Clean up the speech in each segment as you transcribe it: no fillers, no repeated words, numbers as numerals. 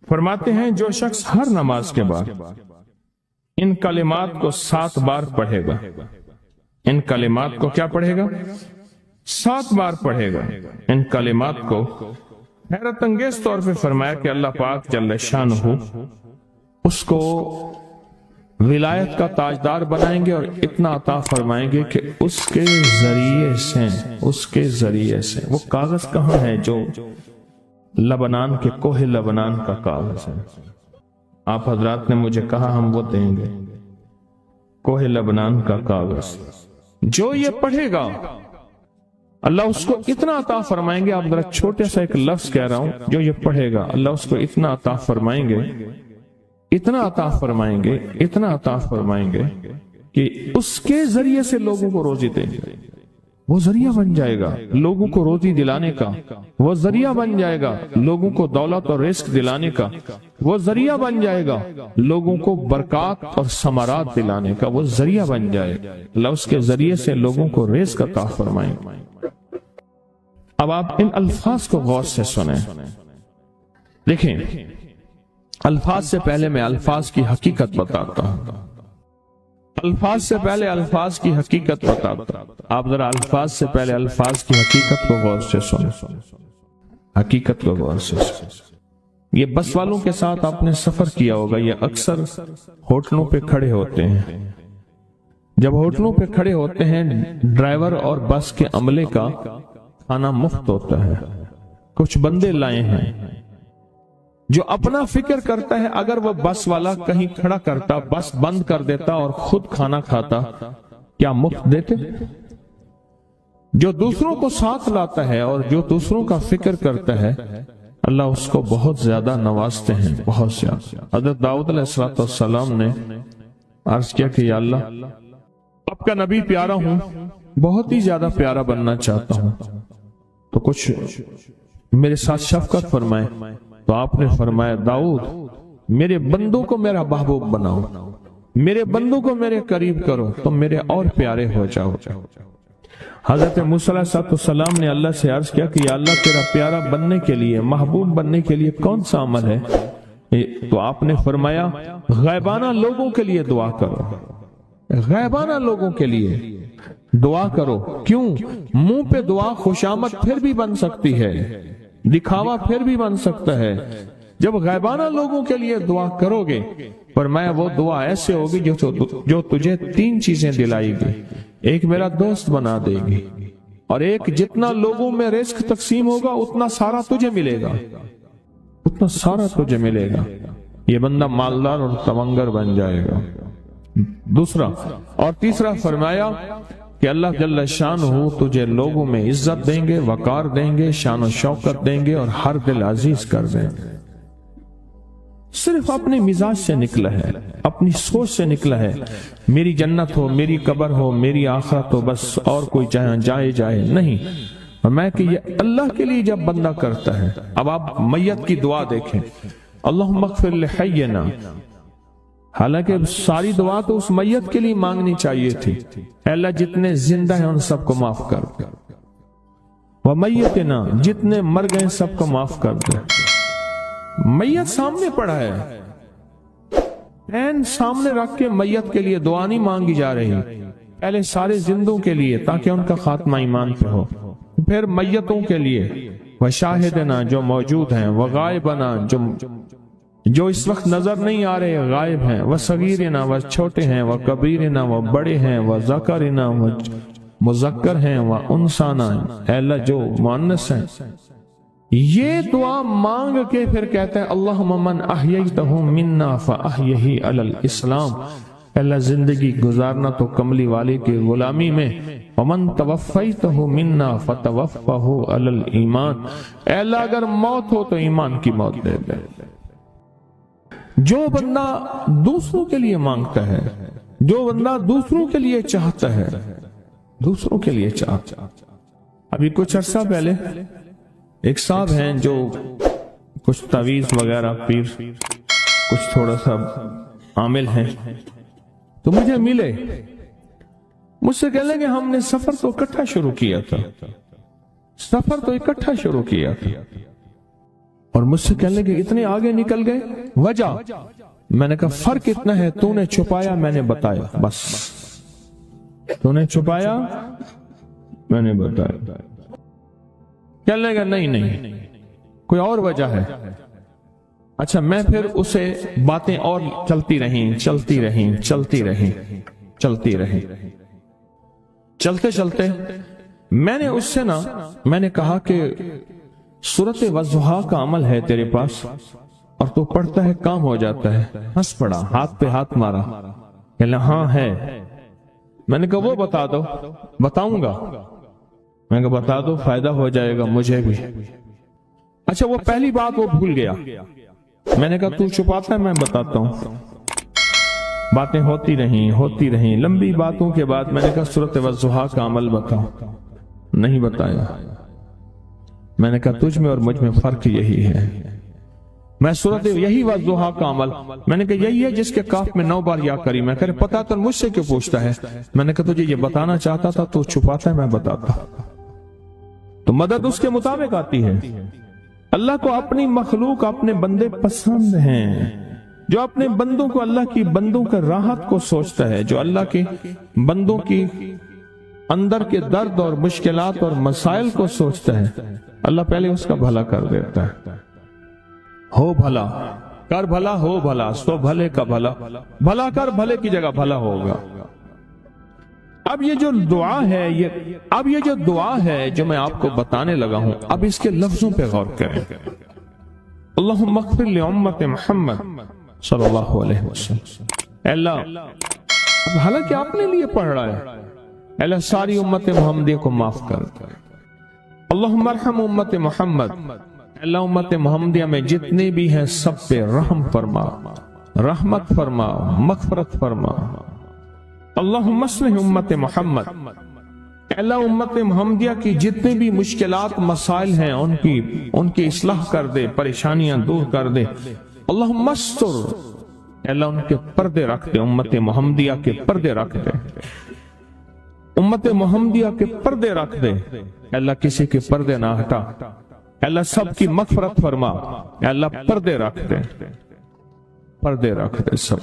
فرماتے ہیں جو شخص ہر نماز کے بعد ان کلمات کو 7 بار پڑھے گا، ان کلمات کو کیا پڑھے گا؟ 7 بار پڑھے گا ان کلمات کو، حیرت انگیز طور پہ فرمایا کہ اللہ پاک جل شانہ اس کو ولایت کا تاجدار بنائیں گے اور اتنا عطا فرمائیں گے کہ اس کے ذریعے سے وہ کاغذ کہاں ہے جو لبنان کے کوہ لبنان کا کاغذ ہے؟ آپ حضرات نے مجھے کہا ہم وہ دیں گے، کوہ لبنان کا کاغذ جو یہ پڑھے گا اللہ اس کو اتنا عطا فرمائیں گے۔ آپ ذرا چھوٹے سا ایک لفظ کہہ رہا ہوں، جو یہ پڑھے گا اللہ اس کو اتنا عطا فرمائیں گے، اتنا عطا فرمائیں گے، اتنا عطا فرمائیں گے کہ اس کے ذریعے سے لوگوں کو روزی دیں گے، وہ ذریعہ بن جائے گا لوگوں کو روزی دلانے کا، وہ ذریعہ بن جائے گا لوگوں کو دولت اور رزق دلانے کا، وہ ذریعہ بن جائے گا لوگوں کو برکات اور ثمرات دلانے کا، وہ ذریعہ بن جائے گا اللہ اس کے ذریعے سے لوگوں کو رزق عطا فرمائیں گے۔ اب آپ ان الفاظ کو غور سے سنیں، دیکھیں الفاظ سے پہلے میں الفاظ کی حقیقت بتاتا ہوں، الفاظ سے پہلے الفاظ کی حقیقت بتاتا ہوں۔ آپ ذرا الفاظ سے پہلے الفاظ کی حقیقت کو غور سے سنیں، حقیقت کو غور سے سنیں۔ یہ بس والوں کے ساتھ آپ نے سفر کیا ہوگا، یہ اکثر ہوٹلوں پہ کھڑے ہوتے ہیں، جب ہوٹلوں پہ کھڑے ہوتے ہیں ڈرائیور اور بس کے عملے کا کھانا مفت ہوتا ہے، کچھ بندے لائے ہیں جو اپنا فکر کرتا ہے اگر وہ بس والا کہیں کھڑا کرتا، بس بند کر دیتا اور خود کھانا کھاتا، کیا مفت دیتے؟ جو دوسروں کو ساتھ لاتا ہے اور جو دوسروں کا فکر کرتا ہے اللہ اس کو بہت زیادہ نوازتے ہیں، بہت زیادہ۔ حضرت داؤد علیہ السلام نے عرض کیا کہ یا اللہ آپ کا نبی پیارا ہوں، بہت ہی زیادہ پیارا بننا چاہتا ہوں، تو کچھ میرے ساتھ شفقت فرمائے۔ تو آپ نے فرمایا داؤد میرے بندوں کو میرا محبوب بناؤ، میرے بندوں کو میرے قریب کرو، تم میرے اور پیارے ہو جاؤ۔ حضرت موسیٰ علیہ السلام نے اللہ سے عرض کیا کہ یا اللہ تیرا پیارا بننے کے لیے، محبوب بننے کے لیے کون سا عمل ہے؟ تو آپ نے فرمایا غائبانہ لوگوں کے لیے دعا کرو، غائبانہ لوگوں کے لیے دعا کرو۔ کیوں؟ منہ پہ دعا خوشامد پھر بھی بن سکتی ہے، دکھاوا پھر بھی بن سکتا ہے، جب غائبانہ لوگوں کے لیے دعا کرو گے فرمایا وہ دعا ایسے ہوگی جو تجھے 3 چیزیں دلائے گی، ایک میرا دوست بنا دے گی، اور ایک جتنا لوگوں میں رزق تقسیم ہوگا اتنا سارا تجھے ملے گا، اتنا سارا تجھے ملے گا، یہ بندہ مالدار اور تمنگر بن جائے گا۔ دوسرا اور تیسرا فرمایا کہ اللہ جل شانہ تجھے لوگوں میں عزت دیں گے، وقار دیں گے، شان و شوکت دیں گے اور ہر دل عزیز کر دیں گے۔ صرف اپنے مزاج سے نکلا ہے، اپنی سوچ سے نکلا ہے، میری جنت ہو، میری قبر ہو، میری آخرت ہو، بس اور کوئی جائے نہیں۔ میں کہ یہ اللہ کے لیے جب بندہ کرتا ہے۔ اب آپ میت کی دعا دیکھیں، اللہم اغفر لحینا، حالانکہ ساری دعا تو اس میت کے لیے مانگنی چاہیے تھی، اے اللہ جتنے زندہ ہیں ان سب کو معاف کر دے، ومیتنا جتنے مر گئے سب کو معاف کر دے۔ میت سامنے پڑا ہے، پین سامنے رکھ کے میت کے لیے دعا نہیں مانگی جا رہی، پہلے سارے زندوں کے لیے تاکہ ان کا خاتمہ ایمان پہ ہو، پھر میتوں کے لیے، وشاہدنا جو موجود ہیں، وغائبنا جو اس وقت نظر نہیں آ رہے غائب ہیں، وصغیرنا وہ چھوٹے ہیں، وکبیرنا وہ بڑے ہیں، وذکرنا وہ مذکر ہیں، وانثانا اے اللہ جو مؤنث ہیں۔ یہ دعا مانگ کے پھر کہتے ہیں اللہم من احییتہ منا فاحیہ علی الاسلام، اے اللہ زندگی گزارنا تو کملی والی کی غلامی میں، ومن توفیتہ منا فتوفہ علی الایمان، اے اللہ اگر موت ہو تو ایمان کی موت دے دے۔ جو بندہ دوسروں کے لیے مانگتا ہے، جو بندہ دوسروں کے لیے چاہتا ہے، دوسروں کے لیے چاہتا ہے۔ ابھی کچھ عرصہ پہلے ایک صاحب ہیں جو کچھ تعویذ وغیرہ پیر کچھ تھوڑا سا عامل ہیں، تو مجھے ملے، مجھ سے کہنے لگے ہم نے سفر تو اکٹھا شروع کیا تھا، اور مجھ سے کہنے لگے اتنے آگے نکل گئے، وجہ؟ میں نے کہا فرق اتنا ہے، تو نے چھپایا میں نے بتایا، بس تو نے چھپایا میں نے بتایا۔ کہنے لگا نہیں کوئی اور وجہ ہے۔ اچھا، میں پھر اسے باتیں اور چلتی رہیں، چلتے چلتے میں نے اس سے میں نے کہا کہ سورۃ والضحیٰ کا عمل ہے تیرے پاس اور تو پڑھتا ہے کام ہو جاتا ہے۔ ہنس پڑا، ہاتھ پہ ہاتھ مارا، کہنا ہاں ہے۔ میں نے کہا وہ بتا دو۔ بتاؤں گا، میں نے کہا بتا دو، فائدہ ہو جائے گا مجھے بھی۔ اچھا، وہ پہلی بات وہ بھول گیا۔ میں نے کہا تو چھپاتا ہے، میں بتاتا ہوں۔ باتیں ہوتی رہیں، لمبی باتوں کے بعد میں نے کہا سورۃ والضحیٰ کا عمل بتاؤ، نہیں بتایا۔ میں نے کہا تجھ میں اور مجھ میں فرق یہی ہے، میں سورۃ یہی والضحیٰ کا عمل، میں نے کہا یہی ہے جس کے کاف میں 9 بار یا کری۔ میں کہا پتا تو مجھ سے کیوں پوچھتا ہے؟ میں نے کہا تجھے یہ بتانا چاہتا تھا، تو چھپاتا ہے، میں بتاتا۔ تو مدد اس کے مطابق آتی ہے۔ اللہ کو اپنی مخلوق، اپنے بندے پسند ہیں، جو اپنے بندوں کو، اللہ کی بندوں کا راحت کو سوچتا ہے، جو اللہ کے بندوں کی اندر کے درد اور مشکلات اور مسائل کو سوچتا ہے، اللہ پہلے اس کا بھلا کر دیتا ہے۔ ہو بھلا کر بھلا، ہو بھلا سو بھلے کا بھلا، بھلا کر بھلے کی جگہ بھلا ہوگا۔ اب یہ جو دعا ہے جو میں آپ کو بتانے لگا ہوں، اب اس کے لفظوں پہ غور کریں۔ اللہم اغفر لامت محمد صلی اللہ علیہ وسلم۔ اے اللہ، اب حالانکہ آپ نے لیے پڑھ رہا ہے، اے اللہ ساری امت محمدیہ کو معاف کر۔ اللہم ارحم امت محمد، اے اللہ امت محمدیہ میں جتنے بھی ہیں سب پہ رحم فرما، رحمت فرما، مغفرت فرما۔ اللہم اصلح امت محمد، اے اللہ امت محمدیہ کی جتنے بھی مشکلات مسائل ہیں ان کی اصلاح کر دے، پریشانیاں دور کر دے۔ اللہم استر، اے اللہ ان کے پردے رکھ دے، امت محمدیہ کے پردے رکھ دے، امت محمدیہ کے پردے رکھ دے۔ اے اللہ کسی کے پردے نہ ہٹا، اے اللہ سب کی مغفرت فرما، اے اللہ پردے رکھ دے، پردے رکھ دے سب۔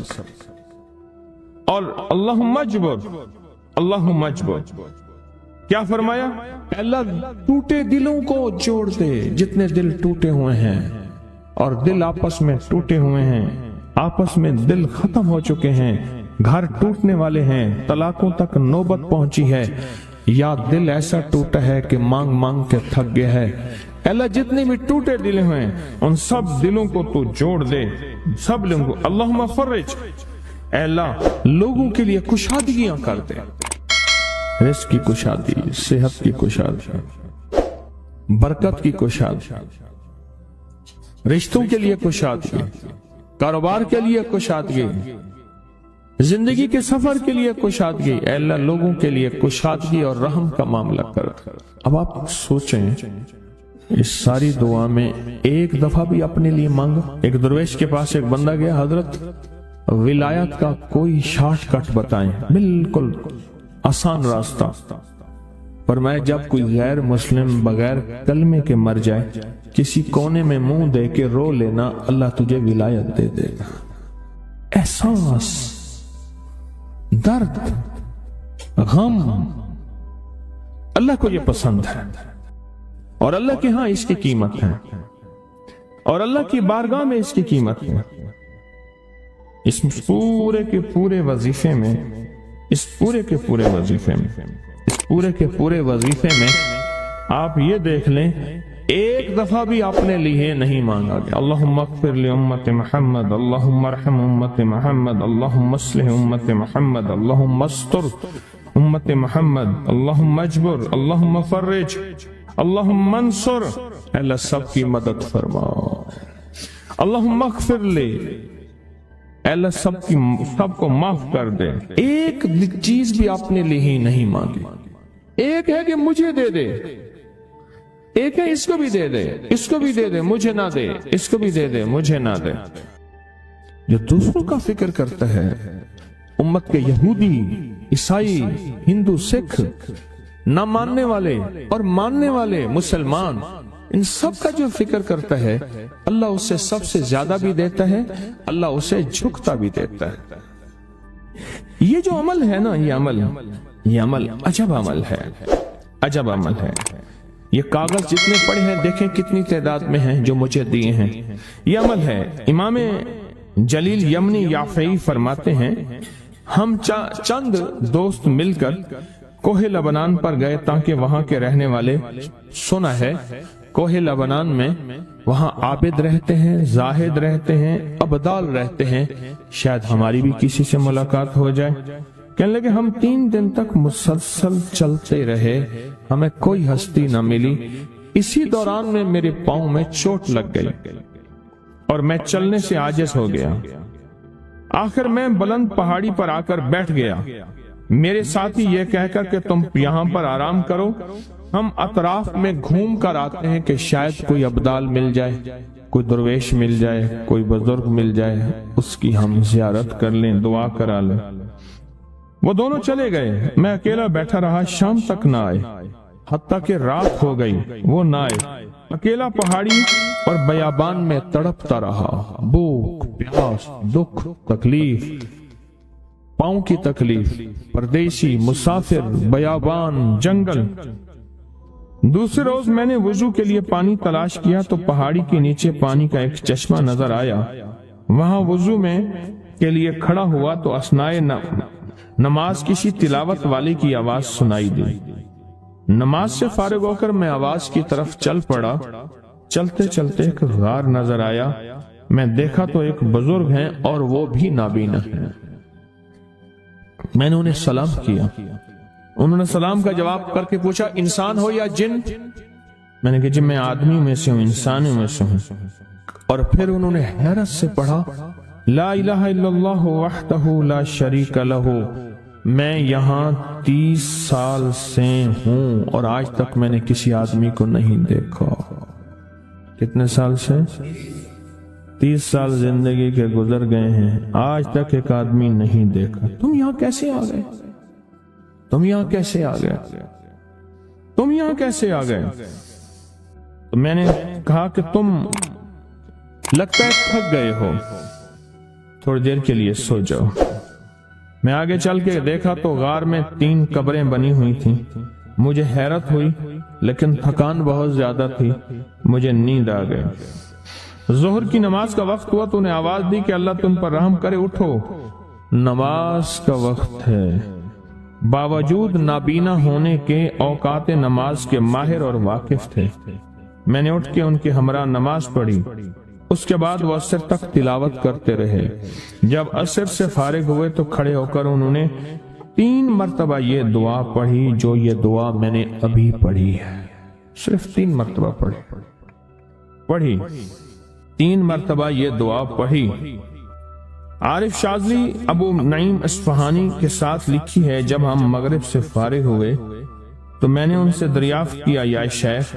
اور اللہم اجبر، کیا فرمایا؟ اے اللہ ٹوٹے دلوں کو جوڑ دے، جتنے دل ٹوٹے ہوئے ہیں اور دل آپس میں ٹوٹے ہوئے ہیں، آپس میں دل ختم ہو چکے ہیں، گھر ٹوٹنے والے ہیں، طلاقوں تک نوبت پہنچی ہے، یا دل ایسا ٹوٹا ہے کہ مانگ مانگ کے تھک گیا ہے۔ اے اللہ جتنے بھی ٹوٹے دل ہیں ان سب دلوں کو تو جوڑ دے، سب لوگوں کو۔ اللہم فرج، اے اللہ لوگوں کے لیے کشادگیاں کر دے، رزق کی کشادگی، صحت کی کشادگی، برکت کی کشادگی، رشتوں کے لیے کشادگی، کاروبار کے لیے کشادگی، زندگی کے سفر کے لیے کشادگی۔ اے اللہ لوگوں کے لیے کشادگی اور رحم کا معاملہ کر۔ اب آپ سوچیں اس ساری دعا میں ایک دفعہ بھی اپنے لیے مانگا؟ ایک درویش کے پاس ایک بندہ گیا، حضرت ولایت کا کوئی شارٹ کٹ بتائیں، بالکل آسان راستہ۔ پر میں جب کوئی غیر مسلم بغیر کلمے کے مر جائے، کسی کونے میں منہ دے کے رو لینا، اللہ تجھے ولایت دے دے گا۔ احساس، درد، غم، اللہ کو یہ پسند ہے، اور اللہ کے ہاں اس کی قیمت ہے، اور اللہ کی بارگاہ میں اس کی قیمت ہے۔ اس پورے کے پورے وظیفے میں، اس پورے کے پورے وظیفے میں آپ یہ دیکھ لیں، ایک دفعہ بھی آپ نے لیے نہیں مانگا گیا اللہم اغفر لامت محمد، اللہم ارحم امت محمد، اللہم اصلح امت محمد، اللہم استر امت محمد، اللہم اجبر، اللہم فرج، اللہم منصر۔ اللہ سب کی مدد فرما۔ اللہم اغفر لے، اللہ سب کو معاف کر دے۔ ایک چیز بھی آپ نے لی ہی نہیں مانگی۔ ایک ہے کہ مجھے دے دے، ایک ہے اس کو بھی دے دے، اس کو بھی دے دے، مجھے نہ دے، اس کو بھی دے دے، مجھے نہ دے۔ جو دوسروں کا فکر کرتا ہے، امت کے یہودی، عیسائی، ہندو، سکھ، نہ ماننے والے اور ماننے والے مسلمان، ان سب کا جو فکر کرتا ہے اللہ اسے سب سے زیادہ بھی دیتا ہے، اللہ اسے جھکتا بھی دیتا ہے۔ یہ جو عمل ہے نا، یہ عمل عجب عمل ہے، عجب عمل ہے۔ یہ کاغذ جتنے پڑے ہیں دیکھیں کتنی تعداد میں ہیں جو مجھے دیے ہیں، یہ عمل ہے۔ امام جلیل یمنی یافعی فرماتے ہیں ہم چند دوست مل کر کوہ لبنان پر گئے تاکہ وہاں کے رہنے والے، سنا ہے کوہ لبنان میں وہاں عابد رہتے ہیں، زاہد رہتے ہیں، ابدال رہتے ہیں، شاید ہماری بھی کسی سے ملاقات ہو جائے۔ کہنے لگے ہم 3 دن تک مسلسل چلتے رہے، ہمیں کوئی ہستی نہ ملی۔ اسی دوران میں میرے پاؤں میں چوٹ لگ گئی اور میں چلنے سے عاجز ہو گیا۔ آخر میں بلند پہاڑی پر آ کر بیٹھ گیا۔ میرے ساتھی یہ کہہ کر کہ تم یہاں پر آرام کرو، ہم اطراف میں گھوم کر آتے ہیں کہ شاید کوئی ابدال مل جائے، کوئی درویش مل جائے، کوئی بزرگ مل جائے، اس کی ہم زیارت کر لیں، دعا کرا لیں۔ وہ دونوں چلے گئے، میں اکیلا بیٹھا رہا، شام تک نہ آئے، حتیٰ کہ رات ہو گئی، وہ نہ آئے۔ اکیلا پہاڑی اور بیابان میں تڑپتا رہا، بھوک، پیاس، دکھ، تکلیف، پاؤں کی تکلیف، پردیسی، مسافر، بیابان، جنگل۔ دوسرے روز میں نے وضو کے لیے پانی تلاش کیا تو پہاڑی کے نیچے پانی کا ایک چشمہ نظر آیا۔ وہاں وضو میں کے لیے کھڑا ہوا تو اثناء نماز کسی تلاوت والے کی آواز سنائی دی۔ نماز سے فارغ ہو کر میں آواز کی طرف چل پڑا۔ چلتے چلتے ایک غار نظر آیا، میں دیکھا تو ایک بزرگ ہیں اور وہ بھی نابینا ہیں۔ میں نے انہیں سلام کیا، انہوں نے سلام کا جواب کر کے پوچھا انسان ہو یا جن؟ میں نے کہا جی میں آدمی میں سے ہوں، انسانوں میں سے ہوں۔ اور پھر انہوں نے حیرت سے پڑھا لا الہ الا اللہ وحدہ لا شریک لہ، میں یہاں 30 سال سے ہوں اور آج تک میں نے کسی آدمی کو نہیں دیکھا۔ کتنے سال سے؟ 30 سال زندگی کے گزر گئے ہیں، آج تک ایک آدمی نہیں دیکھا۔ تم یہاں کیسے آ گئے؟ تم یہاں کیسے آ گئے؟ تم یہاں کیسے آ گئے؟ تو میں نے کہا کہ تم لگتا ہے تھک گئے ہو، تھوڑی دیر کے لیے سو جاؤ۔ میں آگے چل کے دیکھا تو غار میں 3 قبریں بنی ہوئی تھیں۔ مجھے حیرت ہوئی لیکن تھکان بہت زیادہ تھی، مجھے نیند آ گئی۔ ظہر کی نماز کا وقت ہوا تو انہیں آواز دی کہ اللہ تم پر رحم کرے، اٹھو، نماز کا وقت ہے۔ باوجود نابینا ہونے کے اوقات نماز کے ماہر اور واقف تھے۔ میں نے اٹھ کے ان کے ہمراہ نماز پڑھی، اس کے بعد وہ عصر تک تلاوت کرتے رہے۔ جب عصر سے فارغ ہوئے تو کھڑے ہو کر انہوں نے 3 مرتبہ یہ دعا پڑھی جو یہ دعا میں نے ابھی پڑھی ہے، صرف 3 مرتبہ پڑھی 3 مرتبہ یہ دعا پڑھی۔ عارف شاذلی ابو نعیم اصفہانی کے ساتھ لکھی ہے جب ہم مغرب سے فارغ ہوئے تو میں نے ان سے دریافت کیا یا شیخ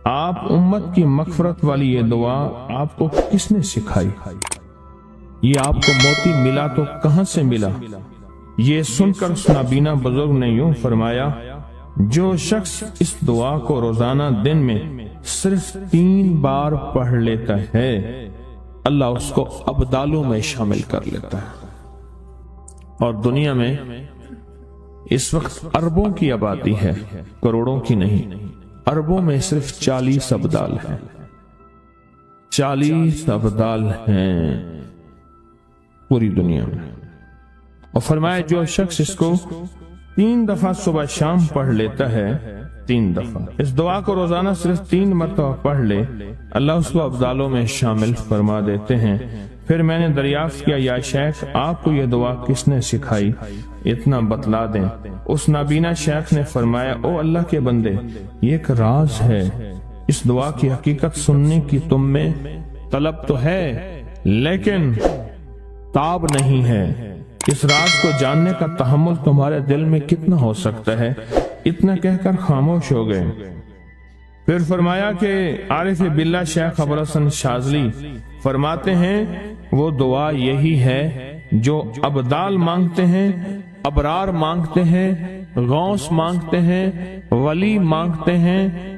آپ امت کی مغفرت والی یہ دعا آپ کو کس نے سکھائی؟ یہ آپ کو موتی ملا تو کہاں سے ملا؟ یہ سن کر اس نابینا بزرگ نے یوں فرمایا جو شخص اس دعا کو روزانہ دن میں صرف 3 بار پڑھ لیتا ہے اللہ اس کو ابدالوں میں شامل کر لیتا ہے۔ اور دنیا میں اس وقت اربوں کی آبادی ہے، کروڑوں کی نہیں، اربوں میں صرف 40 ابدال ہیں، 40 ابدال ہیں پوری دنیا میں۔ اور فرمایا جو شخص اس کو 3 دفعہ صبح شام پڑھ لیتا ہے، 3 دفعہ اس دعا کو روزانہ صرف 3 مرتبہ پڑھ لے اللہ اس کو ابدالوں میں شامل فرما دیتے ہیں۔ پھر میں نے دریافت کیا یا شیخ آپ کو یہ دعا کس نے سکھائی؟ اتنا بتلا دیں۔ اس نابینا شیخ نے فرمایا او اللہ کے بندے، یہ ایک راز ہے، اس دعا کی حقیقت سننے کی تم میں طلب تو ہے لیکن تاب نہیں ہے، اس راز کو جاننے کا تحمل تمہارے دل میں کتنا ہو سکتا ہے؟ اتنا کہہ کر خاموش ہو گئے۔ پھر فرمایا کہ عارف باللہ شیخ ابو حسن شاذلی فرماتے ہیں وہ دعا یہی ہے جو ابدال مانگتے ہیں، ابرار مانگتے ہیں، غوث مانگتے ہیں، ولی مانگتے ہیں،